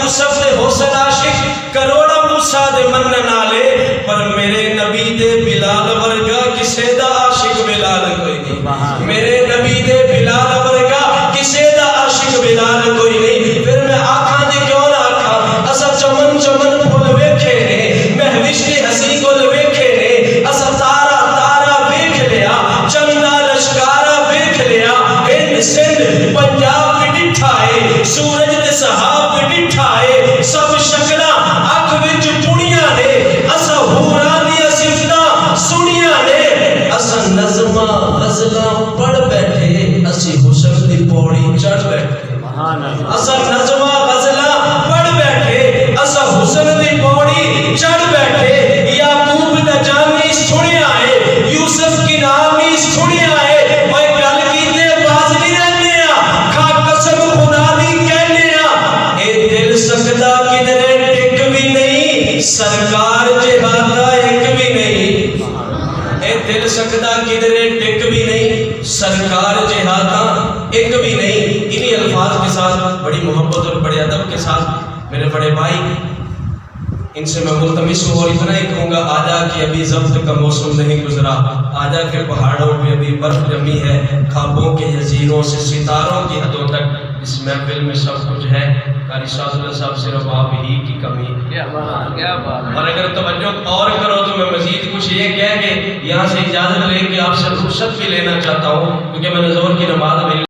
یوسف دے حسن عاشق کروڑا موسیٰ دے من نالے پر میرے نبی دے بلال ورگا کسے دا عاشق بلال کوئی نہیں میرے نبی دے بلال ورگا کسے دا عاشق بلال کوئی نہیں پھر میں آنکھاں دے کیوں نہ آنکھاں اسا چمن چمن پھول ویکھے نے مہوش دے ہسی گل ویکھے نے اسا تارا تارا ویکھ لیا چندا لشکارا ویکھ لیا ہند سندھ پنجاب بھی ڈٹھا ہے سورج تے صحاب بھی ڈٹھا ہے سب شکلاں اکھ وچ پڑیاں نے اسا ہوراں دی صفتاں سنیاں نے اسا نظماں غزلاں پڑھ بیٹھے اسی حسن دی پوڑی چڑھ بیٹھے اسا نظماں غزلاں پڑھ بیٹھے اسا حسن دی پوڑی چڑھ بیٹھے یعقوب دا جامی سنیا ہے یوسف کی نامی سنیا ہے اوے گل کیتے باز نہیں رہنے کھا قسم خدا دی کہنے اے دل سکدا کدھرے ٹک بھی نہیں سرکار جہادا ایک بھی نہیں اے دل سکدا کدھرے ٹک بھی نہیں سرکار جہادا ایک بھی نہیں انہی الفاظ کے ساتھ بڑی محبت اور بڑے ادب کے ساتھ میرے بڑے بھائی ان سے میں ملتمس ہوں اور اتنا ہی کہوں گا آجا کہ ابھی ضبط کا موسم نہیں گزرا آجا کہ پہاڑوں پہ ابھی برف جمی ہے خوابوں کے جزیروں سے ستاروں کی حدوں تک اس محفل میں سب کچھ ہے قاری شاہ اللہ صاحب صرف آپ ہی کی کمی اور اگر توجہ اور کرو تو میں مزید کچھ یہ کہہ کہ یہاں سے اجازت لے کے آپ سے رخصت بھی لینا چاہتا ہوں کیونکہ میں نے ظہر کی نماز میں